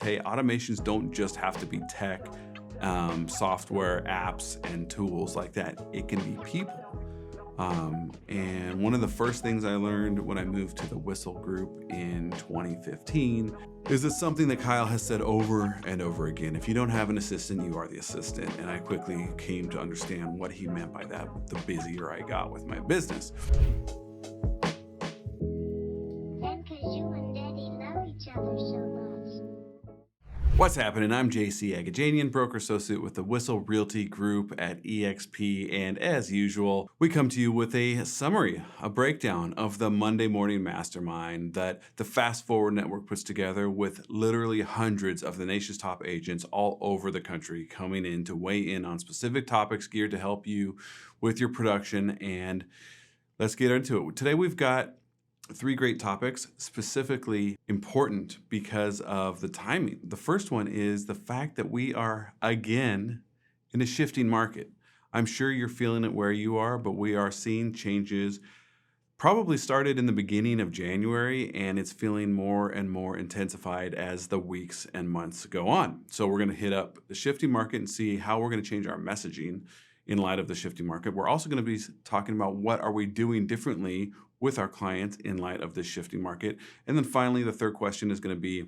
hey, automations don't just have to be tech, software, apps, and tools like that. It can be people. And one of the first things I learned when I moved to the Whistle Group in 2015 is it's something that Kyle has said over and over again. If you don't have an assistant, you are the assistant. And I quickly came to understand what he meant by that the busier I got with my business. And 'cause you and Daddy love each other so much. What's happening? I'm JC Agajanian, broker associate with the Whistle Realty Group at EXP. And as usual, we come to you with a summary, a breakdown of the Monday morning mastermind that the Fast Forward Network puts together with literally hundreds of the nation's top agents all over the country coming in to weigh in on specific topics geared to help you with your production. And let's get into it. Today we've got 3 great topics, specifically important because of the timing. The first one is the fact that we are, again, in a shifting market. I'm sure you're feeling it where you are, but we are seeing changes probably started in the beginning of January, and it's feeling more and more intensified as the weeks and months go on. So we're going to hit up the shifting market and see how we're going to change our messaging in light of the shifting market. We're also going to be talking about what are we doing differently with our clients in light of this shifting market. And then finally, the third question is going to be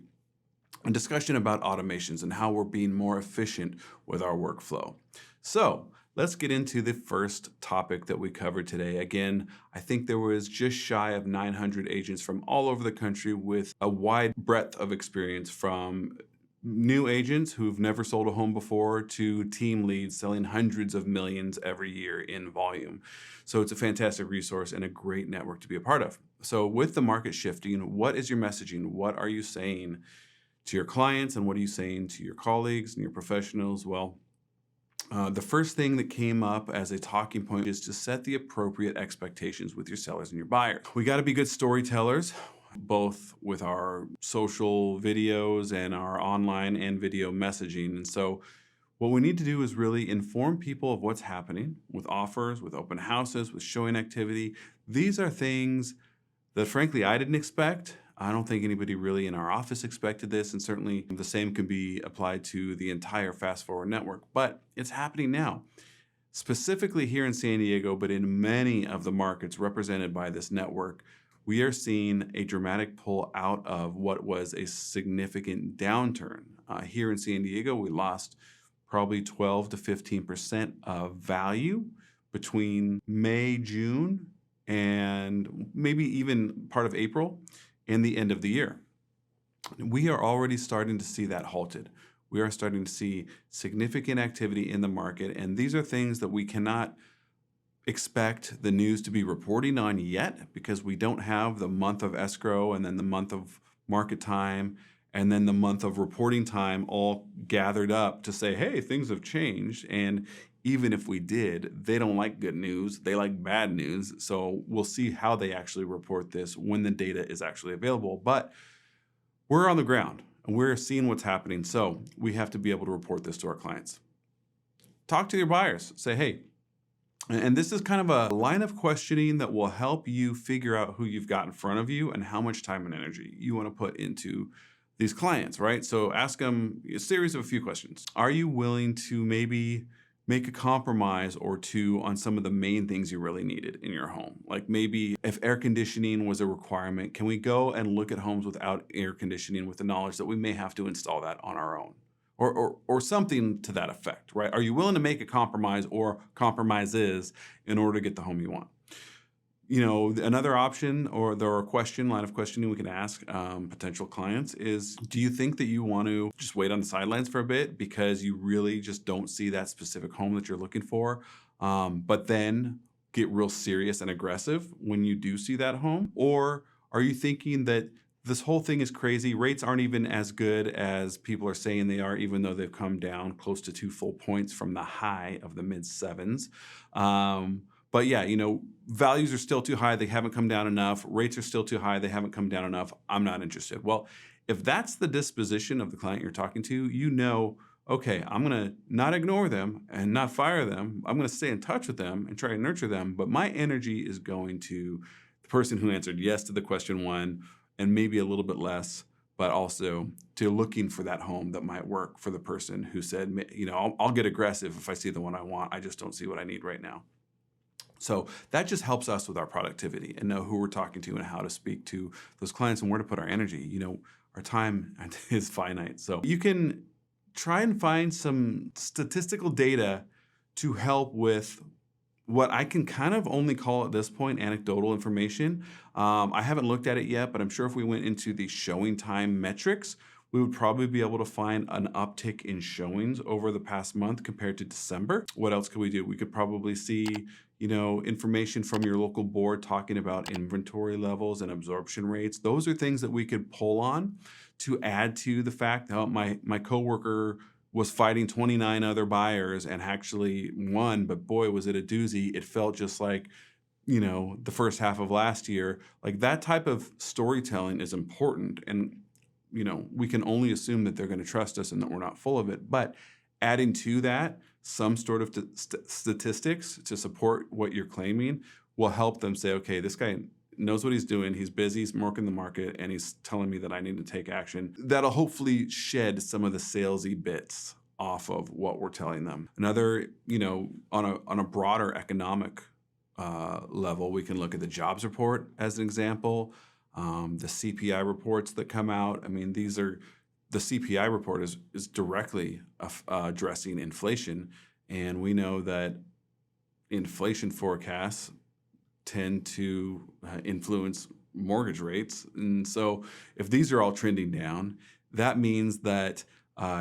a discussion about automations and how we're being more efficient with our workflow. So let's get into the first topic that we covered today. Again, I think there was just shy of 900 agents from all over the country with a wide breadth of experience, from new agents who've never sold a home before to team leads selling hundreds of millions every year in volume. So it's a fantastic resource and a great network to be a part of. So with the market shifting, what is your messaging? What are you saying to your clients, and what are you saying to your colleagues and your professionals? Well, the first thing that came up as a talking point is to set the appropriate expectations with your sellers and your buyers. We got to be good storytellers, both with our social videos and our online and video messaging. And so what we need to do is really inform people of what's happening with offers, with open houses, with showing activity. These are things that, frankly, I didn't expect. I don't think anybody really in our office expected this, and certainly the same can be applied to the entire Fast Forward network. But it's happening now, specifically here in San Diego, but in many of the markets represented by this network. We are seeing a dramatic pull out of what was a significant downturn. Here in San Diego, we lost probably 12 to 15% of value between May, June, and maybe even part of April and the end of the year. We are already starting to see that halted. We are starting to see significant activity in the market, and these are things that we cannot expect the news to be reporting on yet, because we don't have the month of escrow and then the month of market time and then the month of reporting time all gathered up to say, hey, things have changed. And even if we did, they don't like good news. They like bad news. So we'll see how they actually report this when the data is actually available. But we're on the ground and we're seeing what's happening. So we have to be able to report this to our clients. Talk to your buyers. Say, hey, and this is kind of a line of questioning that will help you figure out who you've got in front of you and how much time and energy you want to put into these clients, right? So ask them a series of a few questions. Are you willing to maybe make a compromise or two on some of the main things you really needed in your home? Like maybe if air conditioning was a requirement, can we go and look at homes without air conditioning with the knowledge that we may have to install that on our own? Or something to that effect, right? Are you willing to make a compromise or compromises in order to get the home you want? You know, another option or line of questioning we can ask potential clients is, do you think that you want to just wait on the sidelines for a bit because you really just don't see that specific home that you're looking for, but then get real serious and aggressive when you do see that home? Or are you thinking that this whole thing is crazy, rates aren't even as good as people are saying they are, even though they've come down close to 2 full points from the high of the mid 7s? But yeah, you know, values are still too high. They haven't come down enough. Rates are still too high. They haven't come down enough. I'm not interested. Well, if that's the disposition of the client you're talking to, you know, okay, I'm going to not ignore them and not fire them. I'm going to stay in touch with them and try to nurture them. But my energy is going to the person who answered yes to the question 1 and maybe a little bit less, but also to looking for that home that might work for the person who said, I'll get aggressive if I see the one I want. I just don't see what I need right now. So that just helps us with our productivity and know who we're talking to and how to speak to those clients and where to put our energy. Our time is finite. So you can try and find some statistical data to help with what I can kind of only call at this point anecdotal information. I haven't looked at it yet, but I'm sure if we went into the showing time metrics, we would probably be able to find an uptick in showings over the past month compared to December. What else could we do? We could probably see, information from your local board talking about inventory levels and absorption rates. Those are things that we could pull on to add to the fact that my coworker was fighting 29 other buyers and actually won, but boy, was it a doozy. It felt just like, the first half of last year. Like that type of storytelling is important. And, we can only assume that they're going to trust us and that we're not full of it. But adding to that some sort of statistics to support what you're claiming will help them say, okay, this guy knows what he's doing. He's busy, he's marking the market, and he's telling me that I need to take action. That'll hopefully shed some of the salesy bits off of what we're telling them. Another, on a broader economic level, we can look at the jobs report as an example, the CPI reports that come out. I mean, the CPI report is directly addressing inflation, and we know that inflation forecasts tend to influence mortgage rates. And so if these are all trending down, that means that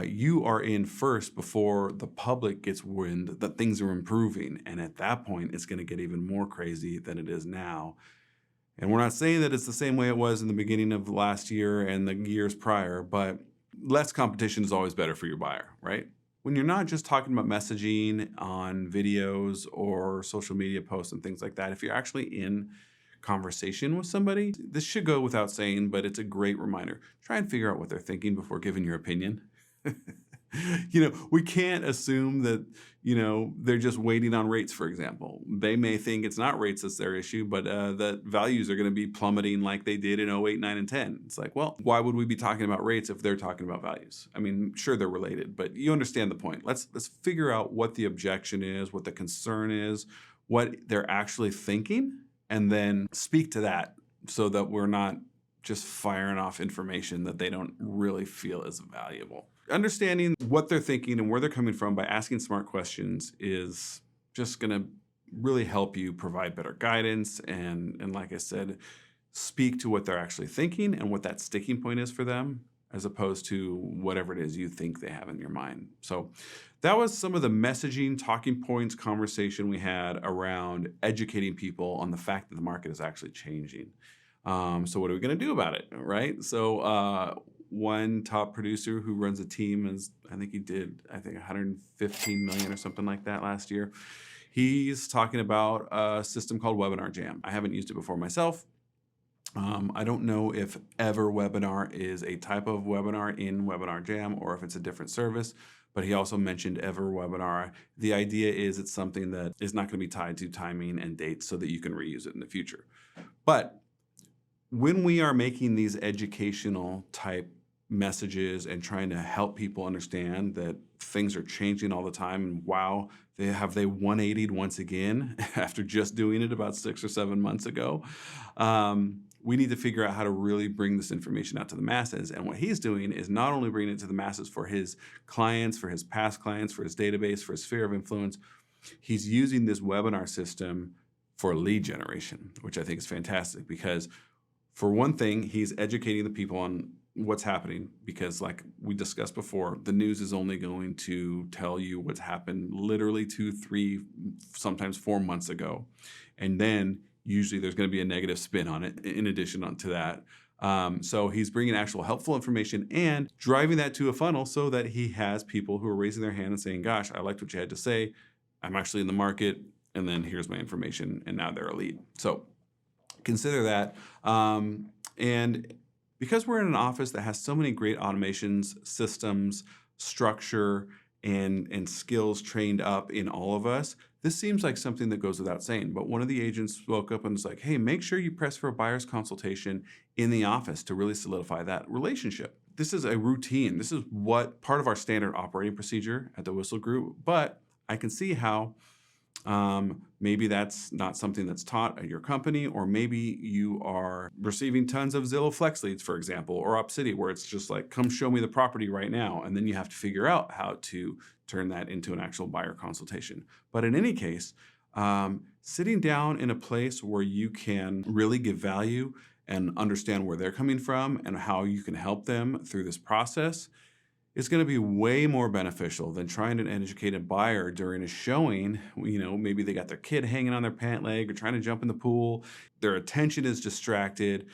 you are in first before the public gets wind that things are improving. And at that point, it's going to get even more crazy than it is now. And we're not saying that it's the same way it was in the beginning of last year and the years prior, but less competition is always better for your buyer, right? When you're not just talking about messaging on videos or social media posts and things like that, if you're actually in conversation with somebody, this should go without saying, but it's a great reminder. Try and figure out what they're thinking before giving your opinion. We can't assume that, they're just waiting on rates, for example. They may think it's not rates that's their issue, but that values are going to be plummeting like they did in 08, 9, and 10. It's like, well, why would we be talking about rates if they're talking about values? I mean, sure, they're related, but you understand the point. Let's figure out what the objection is, what the concern is, what they're actually thinking, and then speak to that so that we're not just firing off information that they don't really feel is valuable. Understanding what they're thinking and where they're coming from by asking smart questions is just going to really help you provide better guidance and like I said, speak to what they're actually thinking and what that sticking point is for them, as opposed to whatever it is you think they have in your mind. So that was some of the messaging, talking points, conversation we had around educating people on the fact that the market is actually changing. So what are we going to do about it, right? So one top producer who runs a team is, I think he did 115 million or something like that last year. He's talking about a system called Webinar Jam. I haven't used it before myself. I don't know if Ever Webinar is a type of webinar in Webinar Jam or if it's a different service, but he also mentioned Ever Webinar. The idea is it's something that is not going to be tied to timing and dates so that you can reuse it in the future. But when we are making these educational type messages and trying to help people understand that things are changing all the time, and wow, they 180'd once again after just doing it about 6 or 7 months ago, we need to figure out how to really bring this information out to the masses. And what he's doing is not only bringing it to the masses for his clients, for his past clients, for his database, for his sphere of influence, he's using this webinar system for lead generation, which I think is fantastic because for one thing, he's educating the people on what's happening because like we discussed before, the news is only going to tell you what's happened literally 2, 3, sometimes 4 months ago. And then usually there's going to be a negative spin on it in addition to that. So he's bringing actual helpful information and driving that to a funnel so that he has people who are raising their hand and saying, gosh, I liked what you had to say. I'm actually in the market. And then here's my information. And now they're a lead. So consider that. And because we're in an office that has so many great automations, systems, structure, and skills trained up in all of us, this seems like something that goes without saying. But one of the agents spoke up and was like, hey, make sure you press for a buyer's consultation in the office to really solidify that relationship. This is a routine. This is what part of our standard operating procedure at the Whistle Group. But I can see how maybe that's not something that's taught at your company, or maybe you are receiving tons of Zillow Flex leads, for example, or UpCity, where it's just like, come show me the property right now. And then you have to figure out how to turn that into an actual buyer consultation. But in any case, sitting down in a place where you can really give value and understand where they're coming from and how you can help them through this process is going to be way more beneficial than trying to educate a buyer during a showing. Maybe they got their kid hanging on their pant leg or trying to jump in the pool. Their attention is distracted.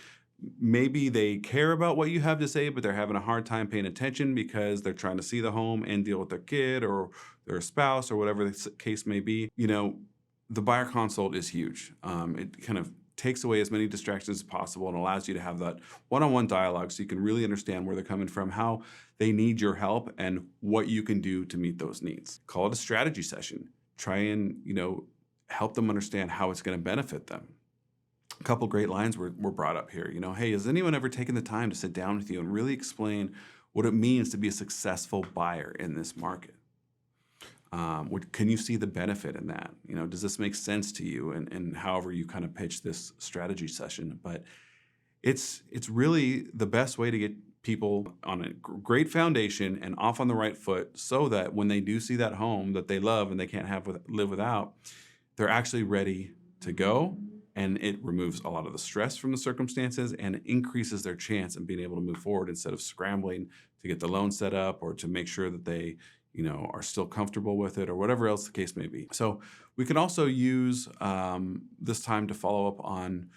Maybe they care about what you have to say, but they're having a hard time paying attention because they're trying to see the home and deal with their kid or their spouse or whatever the case may be. The buyer consult is huge. It kind of takes away as many distractions as possible and allows you to have that one-on-one dialogue so you can really understand where they're coming from, how they need your help, and what you can do to meet those needs. Call it a strategy session. Try and, help them understand how it's going to benefit them. A couple great lines were brought up here. Hey, has anyone ever taken the time to sit down with you and really explain what it means to be a successful buyer in this market? Can you see the benefit in that? Does this make sense to you? And however you kind of pitch this strategy session, but it's really the best way to get people on a great foundation and off on the right foot, so that when they do see that home that they love and they can't live without, they're actually ready to go. And it removes a lot of the stress from the circumstances and increases their chance of being able to move forward instead of scrambling to get the loan set up or to make sure that they are still comfortable with it or whatever else the case may be. So we can also use this time to follow up on,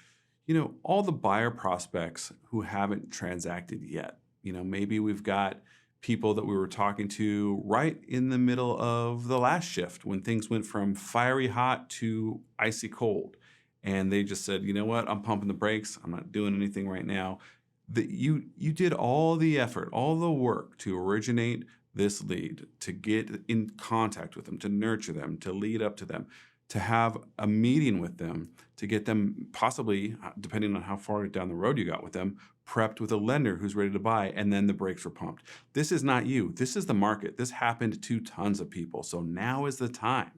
all the buyer prospects who haven't transacted yet. Maybe we've got people that we were talking to right in the middle of the last shift when things went from fiery hot to icy cold. And they just said, you know what, I'm pumping the brakes. I'm not doing anything right now. That you did all the effort, all the work to originate this lead, to get in contact with them, to nurture them, to lead up to them, to have a meeting with them, to get them possibly, depending on how far down the road you got with them, prepped with a lender who's ready to buy, and then the brakes were pumped. This is not you. This is the market. This happened to tons of people. So now is the time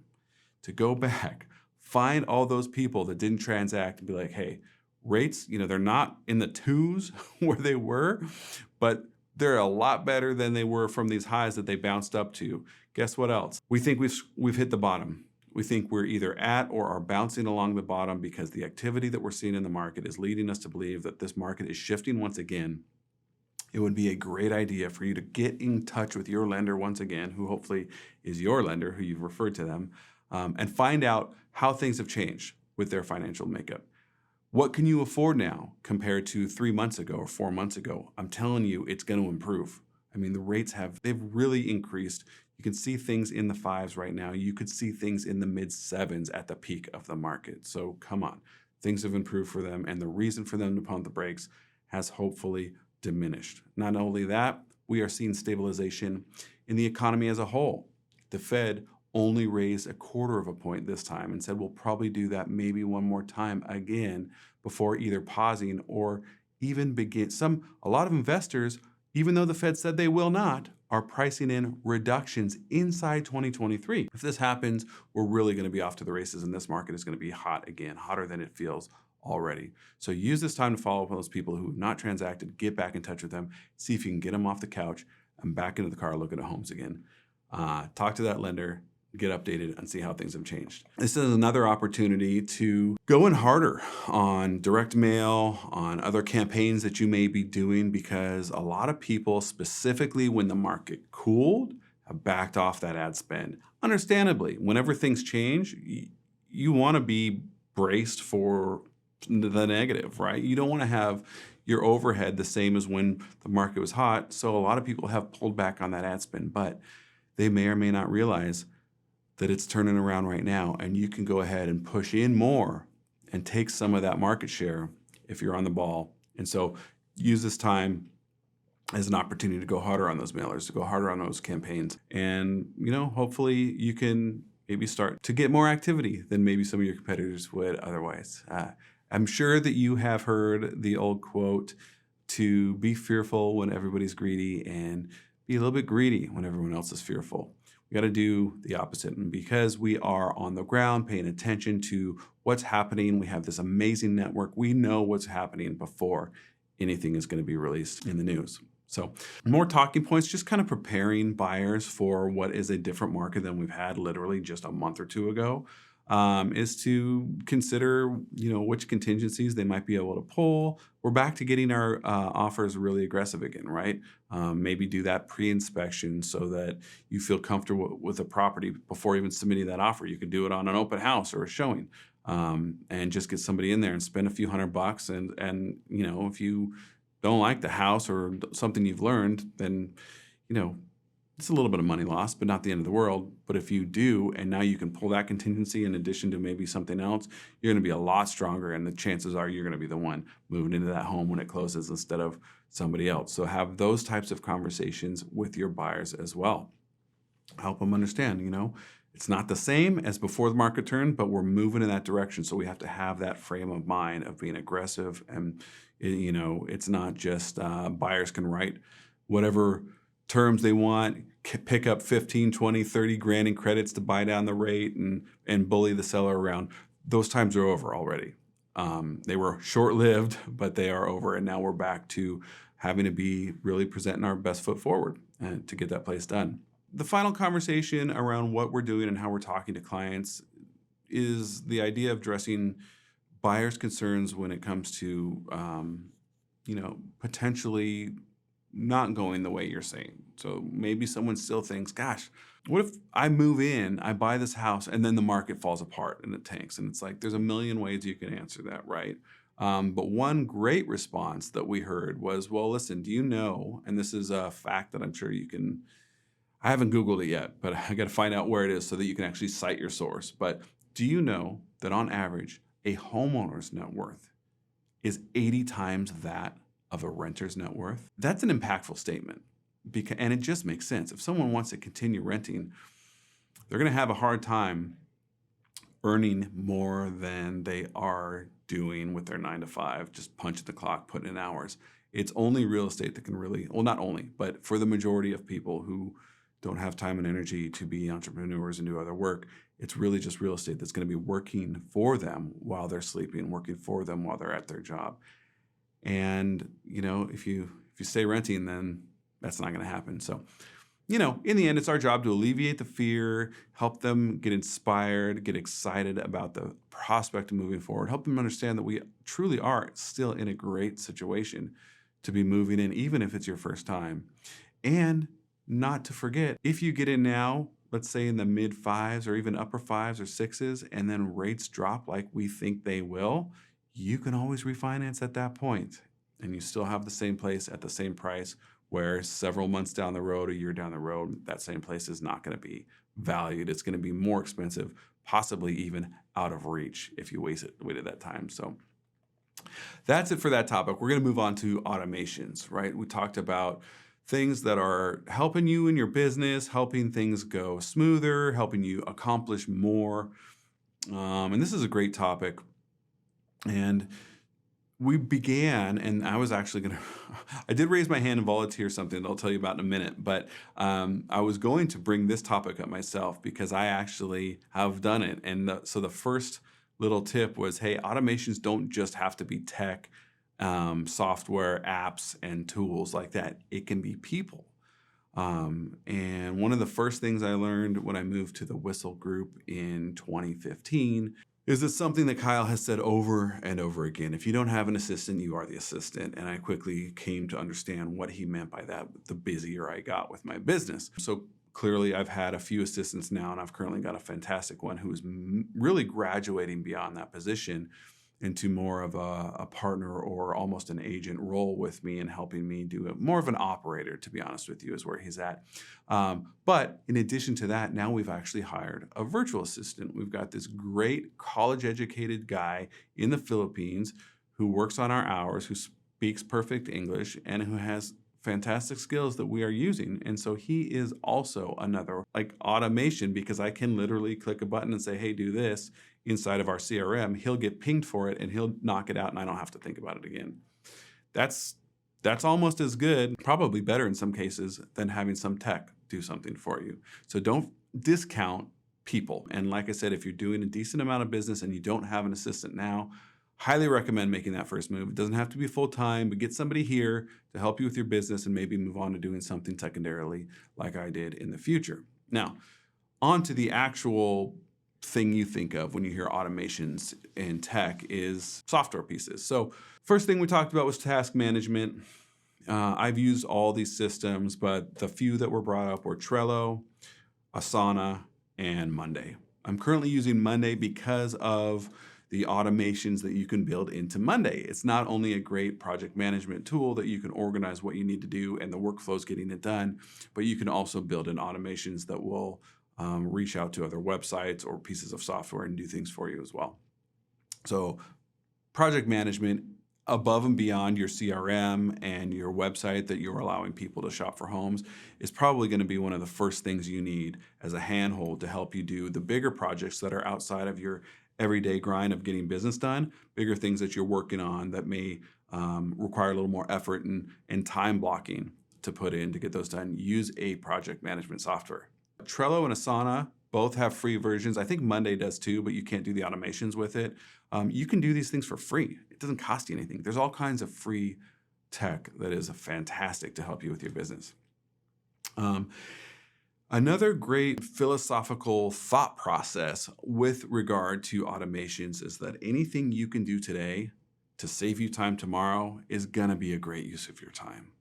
to go back, find all those people that didn't transact and be like, hey, rates, they're not in the twos where they were, but they're a lot better than they were from these highs that they bounced up to. Guess what else? We think we've hit the bottom. We think we're either at or are bouncing along the bottom because the activity that we're seeing in the market is leading us to believe that this market is shifting once again. It would be a great idea for you to get in touch with your lender once again, who hopefully is your lender, who you've referred to them, and find out how things have changed with their financial makeup. What can you afford now compared to 3 months ago or 4 months ago? I'm telling you, it's going to improve. I mean, the rates they've really increased. You can see things in the 5s right now. You could see things in the mid 7s at the peak of the market. So come on, things have improved for them, and the reason for them to pump the brakes has hopefully diminished. Not only that, we are seeing stabilization in the economy as a whole. The Fed only raised 1/4 point this time and said we'll probably do that maybe one more time again before either pausing or even begin. A lot of investors, even though the Fed said they will not, are pricing in reductions inside 2023. If this happens, we're really going to be off to the races, and this market is going to be hot again, hotter than it feels already. So use this time to follow up on those people who have not transacted, get back in touch with them, see if you can get them off the couch and back into the car looking at homes again. Talk to that lender, get updated, and see how things have changed. This is another opportunity to go in harder on direct mail, on other campaigns that you may be doing, because a lot of people, specifically when the market cooled, have backed off that ad spend. Understandably, whenever things change, you want to be braced for the negative, right? You don't want to have your overhead the same as when the market was hot. So a lot of people have pulled back on that ad spend, but they may or may not realize that it's turning around right now, and you can go ahead and push in more and take some of that market share if you're on the ball. And so use this time as an opportunity to go harder on those mailers, to go harder on those campaigns. And, hopefully you can maybe start to get more activity than maybe some of your competitors would otherwise. I'm sure that you have heard the old quote to be fearful when everybody's greedy and be a little bit greedy when everyone else is fearful. We got to do the opposite. And because we are on the ground paying attention to what's happening, we have this amazing network. We know what's happening before anything is going to be released in the news. So more talking points, just kind of preparing buyers for what is a different market than we've had literally just a month or two ago, is to consider, which contingencies they might be able to pull. We're back to getting our offers really aggressive again, right? Maybe do that pre-inspection so that you feel comfortable with the property before even submitting that offer. You could do it on an open house or a showing, and just get somebody in there and spend a few $100. And if you don't like the house or something you've learned, then, it's a little bit of money lost, but not the end of the world. But if you do, and now you can pull that contingency in addition to maybe something else, you're going to be a lot stronger. And the chances are you're going to be the one moving into that home when it closes instead of somebody else. So have those types of conversations with your buyers as well. Help them understand, it's not the same as before the market turned, but we're moving in that direction. So we have to have that frame of mind of being aggressive. And, it's not just buyers can write whatever terms they want, pick up 15, 20, 30 grand in credits to buy down the rate and bully the seller around. Those times are over already. They were short-lived, but they are over. And now we're back to having to be really presenting our best foot forward to get that place done. The final conversation around what we're doing and how we're talking to clients is the idea of addressing buyers' concerns when it comes to, potentially not going the way you're saying. So maybe someone still thinks, gosh, what if I move in, I buy this house, and then the market falls apart and it tanks? And it's like, there's a million ways you can answer that, right? But one great response that we heard was, well, listen, do you know, and this is a fact that I'm sure you can, I haven't Googled it yet, but I got to find out where it is so that you can actually cite your source. But do you know that on average, a homeowner's net worth is 80 times that of a renter's net worth? That's an impactful statement, and it just makes sense. If someone wants to continue renting, they're going to have a hard time earning more than they are doing with their 9 to 5, just punching the clock, putting in hours. It's only real estate that can really, well, not only, but for the majority of people who don't have time and energy to be entrepreneurs and do other work, it's really just real estate that's going to be working for them while they're sleeping, working for them while they're at their job. And, if you stay renting, then that's not going to happen. So, in the end, it's our job to alleviate the fear, help them get inspired, get excited about the prospect of moving forward, help them understand that we truly are still in a great situation to be moving in, even if it's your first time. And not to forget, if you get in now, let's say in the mid 5s or even upper 5s or 6s, and then rates drop like we think they will, you can always refinance at that point, and you still have the same place at the same price, where several months down the road, a year down the road, that same place is not going to be valued. It's going to be more expensive, possibly even out of reach if you waited that time. So that's it for that topic. We're going to move on to automations, right? We talked about things that are helping you in your business, helping things go smoother, helping you accomplish more. And this is a great topic. And we began, and I was actually going to, I did raise my hand and volunteer something that I'll tell you about in a minute, but I was going to bring this topic up myself because I actually have done it. And so the first little tip was, hey, automations don't just have to be tech, software, apps, and tools like that. It can be people. And one of the first things I learned when I moved to the Whistle Group in 2015 is it's something that Kyle has said over and over again. If you don't have an assistant, you are the assistant. And I quickly came to understand what he meant by that the busier I got with my business. So clearly I've had a few assistants now, and I've currently got a fantastic one who is really graduating beyond that position into more of a partner or almost an agent role with me and helping me do it. More of an operator, to be honest with you, is where he's at. But in addition to that, now we've actually hired a virtual assistant. We've got this great college-educated guy in the Philippines who works on our hours, who speaks perfect English, and who has fantastic skills that we are using. And so he is also another like automation, because I can literally click a button and say, hey, do this inside of our CRM. He'll get pinged for it and he'll knock it out and I don't have to think about it again. That's almost as good, probably better in some cases, than having some tech do something for you. So don't discount people. And like I said, if you're doing a decent amount of business and you don't have an assistant now, highly recommend making that first move. It doesn't have to be full time, but get somebody here to help you with your business and maybe move on to doing something secondarily like I did in the future. Now, on to the actual thing you think of when you hear automations in tech is software pieces. So first thing we talked about was task management. I've used all these systems, but the few that were brought up were Trello, Asana, and Monday. I'm currently using Monday because of the automations that you can build into Monday. It's not only a great project management tool that you can organize what you need to do and the workflows getting it done, but you can also build in automations that will reach out to other websites or pieces of software and do things for you as well. So project management above and beyond your CRM and your website that you're allowing people to shop for homes is probably going to be one of the first things you need as a handhold to help you do the bigger projects that are outside of your everyday grind of getting business done, bigger things that you're working on that may require a little more effort and time blocking to put in to get those done. Use a project management software. Trello and Asana both have free versions. I think Monday does too, but you can't do the automations with it. You can do these things for free. It doesn't cost you anything. There's all kinds of free tech that is fantastic to help you with your business. Another great philosophical thought process with regard to automations is that anything you can do today to save you time tomorrow is going to be a great use of your time.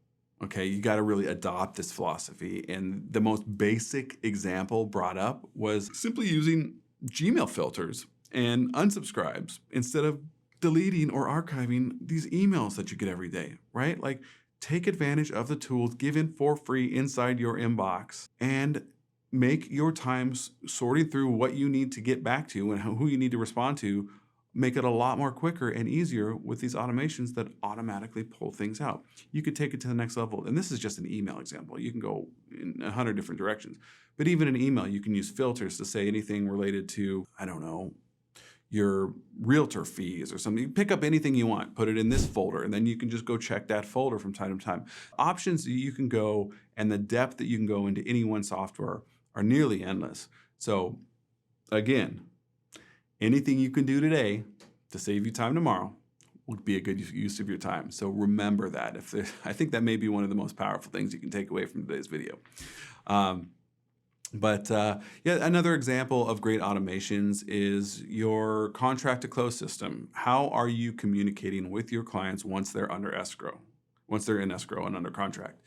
Okay, you got to really adopt this philosophy. And the most basic example brought up was simply using Gmail filters and unsubscribes instead of deleting or archiving these emails that you get every day, right? Like, take advantage of the tools given for free inside your inbox and make your time sorting through what you need to get back to and who you need to respond to, make it a lot more quicker and easier with these automations that automatically pull things out. You could take it to the next level. And this is just an email example. You can go in 100 different directions. But even in email, you can use filters to say anything related to, I don't know, your realtor fees or something. You pick up anything you want, put it in this folder, and then you can just go check that folder from time to time. Options that you can go and the depth that you can go into any one software are nearly endless. So again, anything you can do today to save you time tomorrow would be a good use of your time. So remember that. I think that may be one of the most powerful things you can take away from today's video. Another example of great automations is your contract to close system. How are you communicating with your clients once they're in escrow and under contract?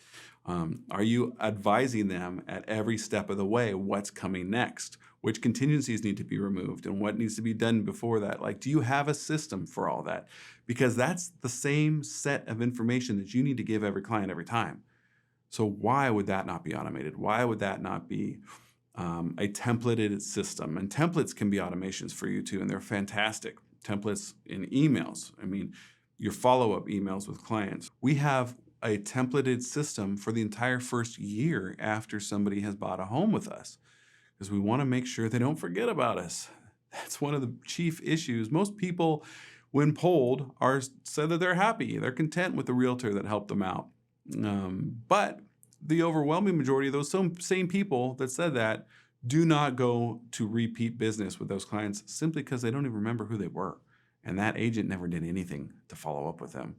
Are you advising them at every step of the way what's coming next? Which contingencies need to be removed and what needs to be done before that? Like, do you have a system for all that? Because that's the same set of information that you need to give every client every time. So why would that not be automated? Why would that not be a templated system? And templates can be automations for you too, and they're fantastic. Templates in emails. I mean, your follow-up emails with clients. We have a templated system for the entire first year after somebody has bought a home with us, because we want to make sure they don't forget about us. That's one of the chief issues. Most people, when polled, said that they're happy, they're content with the realtor that helped them out. But the overwhelming majority of those same people that said that do not go to repeat business with those clients simply because they don't even remember who they were. And that agent never did anything to follow up with them.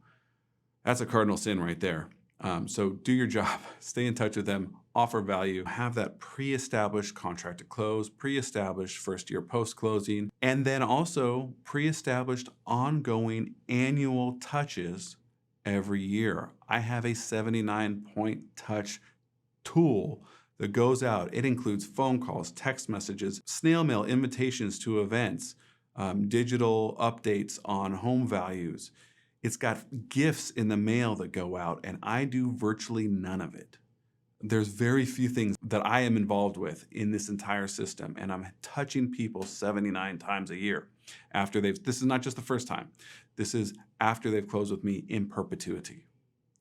That's a cardinal sin right there. So do your job, stay in touch with them, offer value, have that pre-established contract to close, pre-established first year post-closing, and then also pre-established ongoing annual touches every year. I have a 79-point touch tool that goes out. It includes phone calls, text messages, snail mail invitations to events, digital updates on home values. It's got gifts in the mail that go out, and I do virtually none of it. There's very few things that I am involved with in this entire system, and I'm touching people 79 times a year after this is not just the first time. This is after they've closed with me in perpetuity.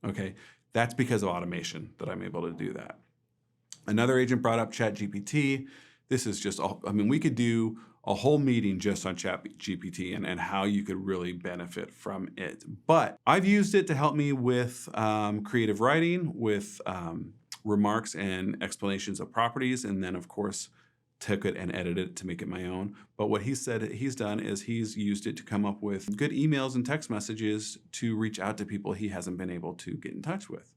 Okay. That's because of automation that I'm able to do that. Another agent brought up ChatGPT. This is just, we could do a whole meeting just on ChatGPT and how you could really benefit from it. But I've used it to help me with creative writing, with remarks and explanations of properties, and then, of course, took it and edited it to make it my own. But what he said he's done is he's used it to come up with good emails and text messages to reach out to people he hasn't been able to get in touch with.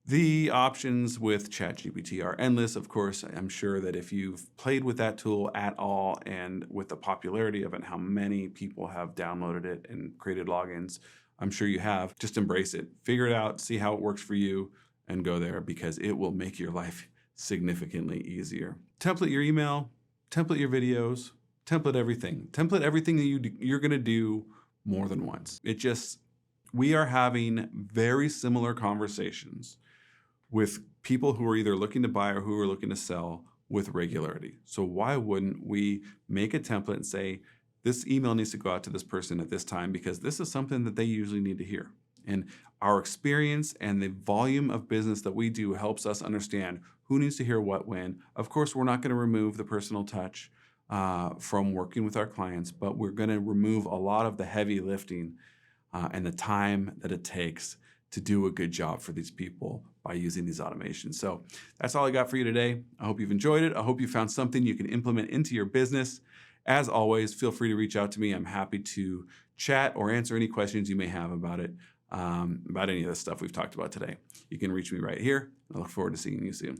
The options with ChatGPT are endless. Of course, I'm sure that if you've played with that tool at all and with the popularity of it and how many people have downloaded it and created logins, I'm sure you have. Just embrace it. Figure it out, see how it works for you, and go there because it will make your life significantly easier. Template your email, template your videos, template everything. Template everything that you're going to do more than once. We are having very similar conversations with people who are either looking to buy or who are looking to sell with regularity. So why wouldn't we make a template and say, this email needs to go out to this person at this time because this is something that they usually need to hear. And our experience and the volume of business that we do helps us understand who needs to hear what when. Of course, we're not going to remove the personal touch from working with our clients, but we're going to remove a lot of the heavy lifting and the time that it takes to do a good job for these people by using these automations. So that's all I got for you today. I hope you've enjoyed it. I hope you found something you can implement into your business. As always, feel free to reach out to me. I'm happy to chat or answer any questions you may have about it, about any of the stuff we've talked about today. You can reach me right here. I look forward to seeing you soon.